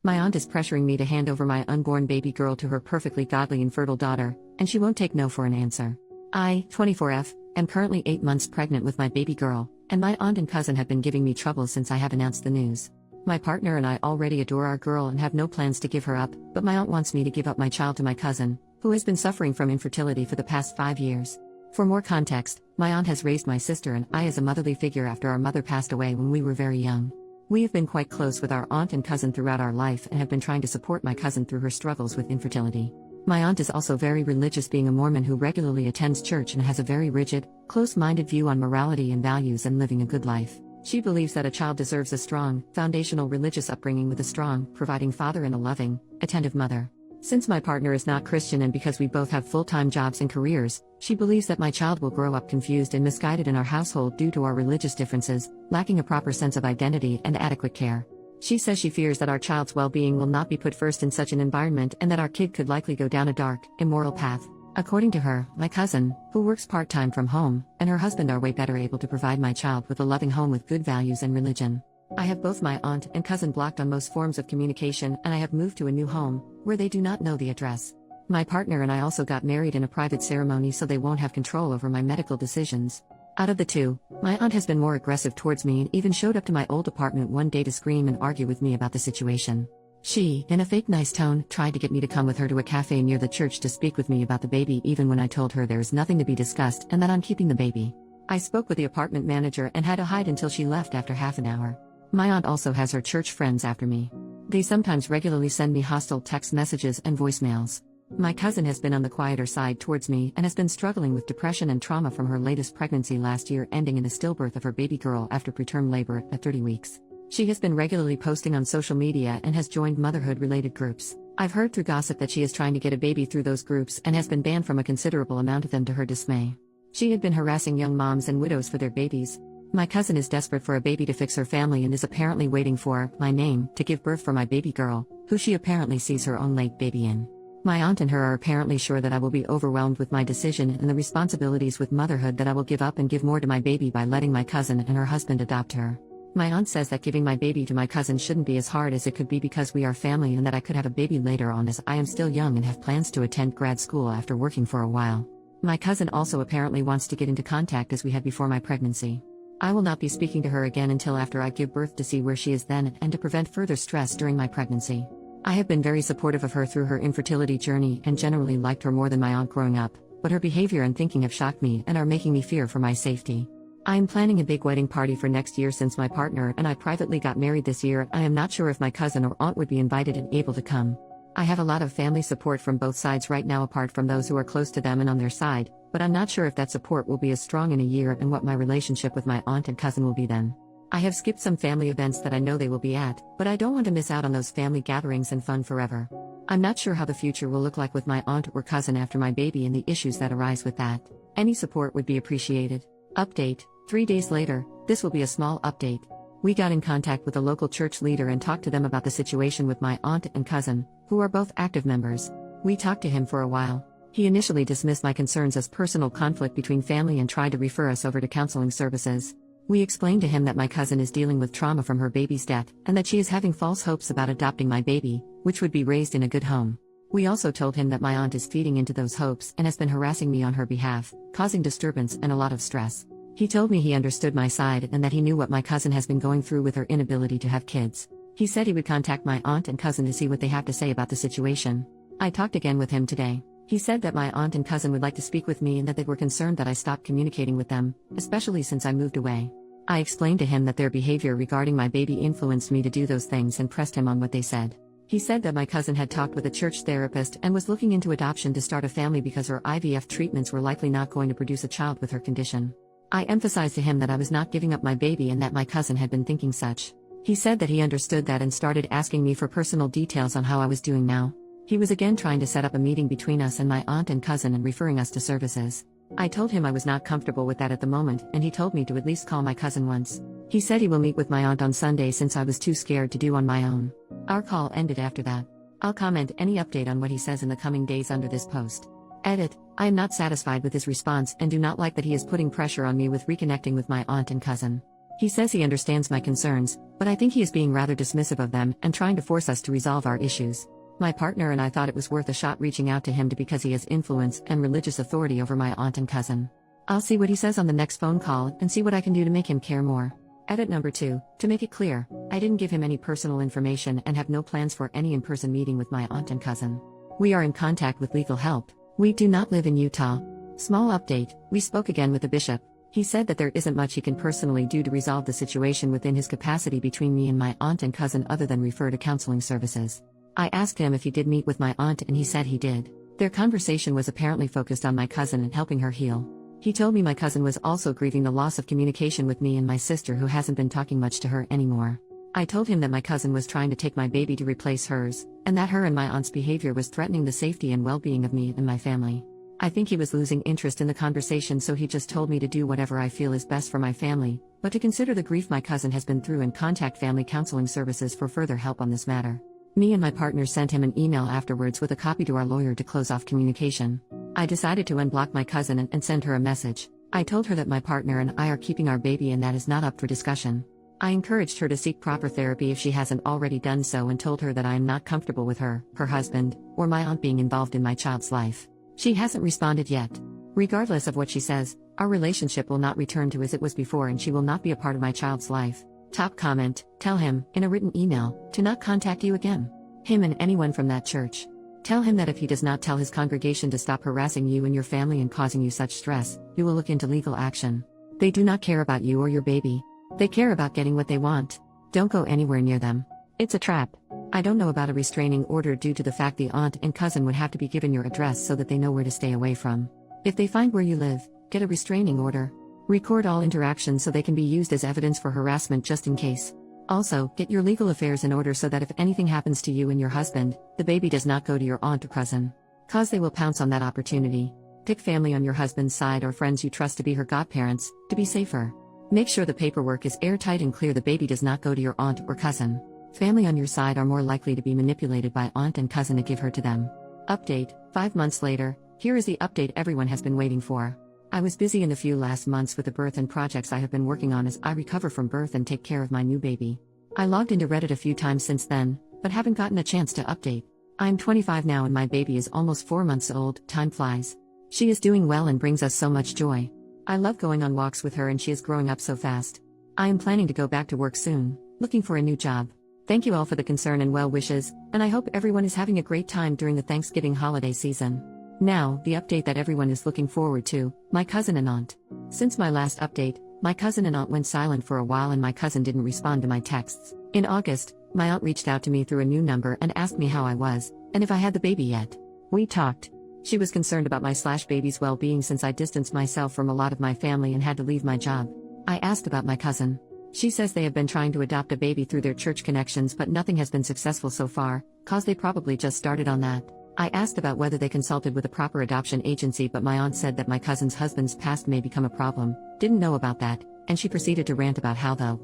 My aunt is pressuring me to hand over my unborn baby girl to her perfectly godly and fertile daughter, and she won't take no for an answer. I, 24F, am currently 8 months pregnant with my baby girl, and my aunt and cousin have been giving me trouble since I have announced the news. My partner and I already adore our girl and have no plans to give her up, but my aunt wants me to give up my child to my cousin, who has been suffering from infertility for the past 5 years. For more context, my aunt has raised my sister and I as a motherly figure after our mother passed away when we were very young. We have been quite close with our aunt and cousin throughout our life and have been trying to support my cousin through her struggles with infertility. My aunt is also very religious, being a Mormon who regularly attends church and has a very rigid, close-minded view on morality and values and living a good life. She believes that a child deserves a strong, foundational religious upbringing with a strong, providing father and a loving, attentive mother. Since my partner is not Christian and because we both have full-time jobs and careers, she believes that my child will grow up confused and misguided in our household due to our religious differences, lacking a proper sense of identity and adequate care. She says she fears that our child's well-being will not be put first in such an environment and that our kid could likely go down a dark, immoral path. According to her, my cousin, who works part-time from home, and her husband are way better able to provide my child with a loving home with good values and religion. I have both my aunt and cousin blocked on most forms of communication, and I have moved to a new home, where they do not know the address. My partner and I also got married in a private ceremony, so they won't have control over my medical decisions. Out of the two, my aunt has been more aggressive towards me and even showed up to my old apartment one day to scream and argue with me about the situation. She, in a fake nice tone, tried to get me to come with her to a cafe near the church to speak with me about the baby, even when I told her there is nothing to be discussed and that I'm keeping the baby. I spoke with the apartment manager and had to hide until she left after half an hour. My aunt also has her church friends after me. They sometimes regularly send me hostile text messages and voicemails. My cousin has been on the quieter side towards me and has been struggling with depression and trauma from her latest pregnancy last year, ending in a stillbirth of her baby girl after preterm labor at 30 weeks. She has been regularly posting on social media and has joined motherhood-related groups. I've heard through gossip that she is trying to get a baby through those groups and has been banned from a considerable amount of them to her dismay. She had been harassing young moms and widows for their babies. My cousin is desperate for a baby to fix her family and is apparently waiting for my name to give birth for my baby girl, who she apparently sees her own late baby in. My aunt and her are apparently sure that I will be overwhelmed with my decision and the responsibilities with motherhood, that I will give up and give more to my baby by letting my cousin and her husband adopt her. My aunt says that giving my baby to my cousin shouldn't be as hard as it could be because we are family, and that I could have a baby later on as I am still young and have plans to attend grad school after working for a while. My cousin also apparently wants to get into contact as we had before my pregnancy. I will not be speaking to her again until after I give birth to see where she is then and to prevent further stress during my pregnancy. I have been very supportive of her through her infertility journey and generally liked her more than my aunt growing up, but her behavior and thinking have shocked me and are making me fear for my safety. I am planning a big wedding party for next year since my partner and I privately got married this year. I am not sure if my cousin or aunt would be invited and able to come. I have a lot of family support from both sides right now apart from those who are close to them and on their side, but I'm not sure if that support will be as strong in a year and what my relationship with my aunt and cousin will be then. I have skipped some family events that I know they will be at, but I don't want to miss out on those family gatherings and fun forever. I'm not sure how the future will look like with my aunt or cousin after my baby and the issues that arise with that. Any support would be appreciated. Update: 3 days later, this will be a small update. We got in contact with a local church leader and talked to them about the situation with my aunt and cousin, who are both active members. We talked to him for a while. He initially dismissed my concerns as personal conflict between family and tried to refer us over to counseling services. We explained to him that my cousin is dealing with trauma from her baby's death and that she is having false hopes about adopting my baby, which would be raised in a good home. We also told him that my aunt is feeding into those hopes and has been harassing me on her behalf, causing disturbance and a lot of stress. He told me he understood my side and that he knew what my cousin has been going through with her inability to have kids. He said he would contact my aunt and cousin to see what they have to say about the situation. I talked again with him today. He said that my aunt and cousin would like to speak with me and that they were concerned that I stopped communicating with them, especially since I moved away. I explained to him that their behavior regarding my baby influenced me to do those things and pressed him on what they said. He said that my cousin had talked with a church therapist and was looking into adoption to start a family because her IVF treatments were likely not going to produce a child with her condition. I emphasized to him that I was not giving up my baby and that my cousin had been thinking such. He said that he understood that and started asking me for personal details on how I was doing now. He was again trying to set up a meeting between us and my aunt and cousin and referring us to services. I told him I was not comfortable with that at the moment, and he told me to at least call my cousin once. He said he will meet with my aunt on Sunday since I was too scared to do on my own. Our call ended after that. I'll comment any update on what he says in the coming days under this post. Edit: I am not satisfied with his response and do not like that he is putting pressure on me with reconnecting with my aunt and cousin. He says he understands my concerns, but I think he is being rather dismissive of them and trying to force us to resolve our issues. My partner and I thought it was worth a shot reaching out to him because he has influence and religious authority over my aunt and cousin. I'll see what he says on the next phone call and see what I can do to make him care more. Edit number 2, to make it clear, I didn't give him any personal information and have no plans for any in-person meeting with my aunt and cousin. We are in contact with legal help. We do not live in Utah. Small update, we spoke again with the bishop. He said that there isn't much he can personally do to resolve the situation within his capacity between me and my aunt and cousin other than refer to counseling services. I asked him if he did meet with my aunt and he said he did. Their conversation was apparently focused on my cousin and helping her heal. He told me my cousin was also grieving the loss of communication with me and my sister who hasn't been talking much to her anymore. I told him that my cousin was trying to take my baby to replace hers, and that her and my aunt's behavior was threatening the safety and well-being of me and my family. I think he was losing interest in the conversation, so he just told me to do whatever I feel is best for my family, but to consider the grief my cousin has been through and contact family counseling services for further help on this matter. Me and my partner sent him an email afterwards with a copy to our lawyer to close off communication. I decided to unblock my cousin and send her a message. I told her that my partner and I are keeping our baby and that is not up for discussion. I encouraged her to seek proper therapy if she hasn't already done so and told her that I am not comfortable with her husband, or my aunt being involved in my child's life. She hasn't responded yet. Regardless of what she says, our relationship will not return to as it was before and she will not be a part of my child's life. Top comment, tell him, in a written email, to not contact you again. Him and anyone from that church. Tell him that if he does not tell his congregation to stop harassing you and your family and causing you such stress, you will look into legal action. They do not care about you or your baby. They care about getting what they want. Don't go anywhere near them. It's a trap. I don't know about a restraining order due to the fact the aunt and cousin would have to be given your address so that they know where to stay away from. If they find where you live, get a restraining order. Record all interactions so they can be used as evidence for harassment just in case. Also, get your legal affairs in order so that if anything happens to you and your husband, the baby does not go to your aunt or cousin. Cause they will pounce on that opportunity. Pick family on your husband's side or friends you trust to be her godparents, to be safer. Make sure the paperwork is airtight and clear. The baby does not go to your aunt or cousin. Family on your side are more likely to be manipulated by aunt and cousin to give her to them. Update, 5 months later, here is the update everyone has been waiting for. I was busy in the few last months with the birth and projects I have been working on as I recover from birth and take care of my new baby. I logged into Reddit a few times since then, but haven't gotten a chance to update. I'm 25 now and my baby is almost 4 months old. Time flies. She is doing well and brings us so much joy. I love going on walks with her and she is growing up so fast. I am planning to go back to work soon, looking for a new job. Thank you all for the concern and well wishes, and I hope everyone is having a great time during the Thanksgiving holiday season. Now, the update that everyone is looking forward to, my cousin and aunt. Since my last update, my cousin and aunt went silent for a while and my cousin didn't respond to my texts. In August, my aunt reached out to me through a new number and asked me how I was, and if I had the baby yet. We talked. She was concerned about my baby's well-being since I distanced myself from a lot of my family and had to leave my job. I asked about my cousin. She says they have been trying to adopt a baby through their church connections but nothing has been successful so far, cause they probably just started on that. I asked about whether they consulted with a proper adoption agency but my aunt said that my cousin's husband's past may become a problem, didn't know about that, and she proceeded to rant about how the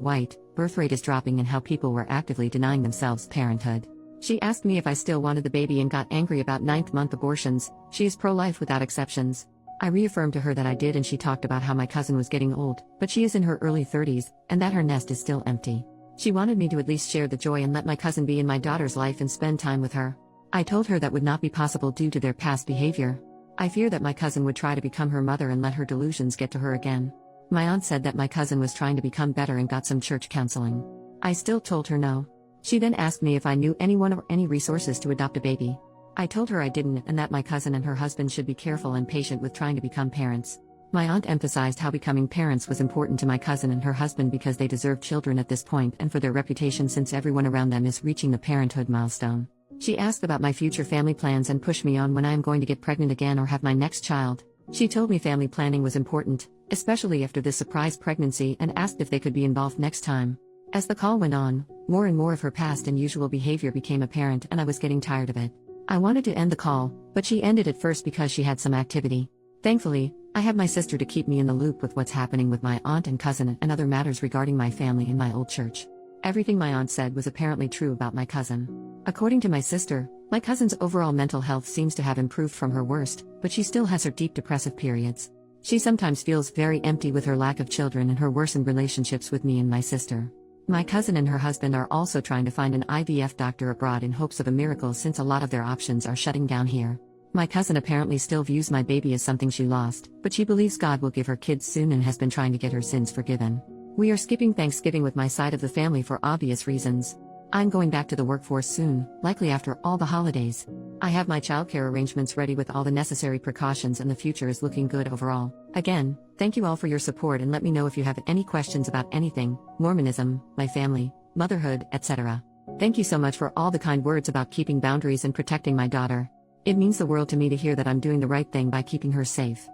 birth rate is dropping and how people were actively denying themselves parenthood. She asked me if I still wanted the baby and got angry about 9th-month abortions. She is pro-life without exceptions. I reaffirmed to her that I did and she talked about how my cousin was getting old, but she is in her early 30s, and that her nest is still empty. She wanted me to at least share the joy and let my cousin be in my daughter's life and spend time with her. I told her that would not be possible due to their past behavior. I fear that my cousin would try to become her mother and let her delusions get to her again. My aunt said that my cousin was trying to become better and got some church counseling. I still told her no. She then asked me if I knew anyone or any resources to adopt a baby. I told her I didn't and that my cousin and her husband should be careful and patient with trying to become parents. My aunt emphasized how becoming parents was important to my cousin and her husband because they deserve children at this point and for their reputation since everyone around them is reaching the parenthood milestone. She asked about my future family plans and pushed me on when I am going to get pregnant again or have my next child. She told me family planning was important, especially after this surprise pregnancy, and asked if they could be involved next time. As the call went on, more and more of her past and usual behavior became apparent and I was getting tired of it. I wanted to end the call, but she ended it first because she had some activity. Thankfully, I have my sister to keep me in the loop with what's happening with my aunt and cousin and other matters regarding my family and my old church. Everything my aunt said was apparently true about my cousin. According to my sister, my cousin's overall mental health seems to have improved from her worst, but she still has her deep depressive periods. She sometimes feels very empty with her lack of children and her worsened relationships with me and my sister. My cousin and her husband are also trying to find an IVF doctor abroad in hopes of a miracle since a lot of their options are shutting down here. My cousin apparently still views my baby as something she lost, but she believes God will give her kids soon and has been trying to get her sins forgiven. We are skipping Thanksgiving with my side of the family for obvious reasons. I'm going back to the workforce soon, likely after all the holidays. I have my childcare arrangements ready with all the necessary precautions and the future is looking good overall. Again, thank you all for your support and let me know if you have any questions about anything, Mormonism, my family, motherhood, etc. Thank you so much for all the kind words about keeping boundaries and protecting my daughter. It means the world to me to hear that I'm doing the right thing by keeping her safe.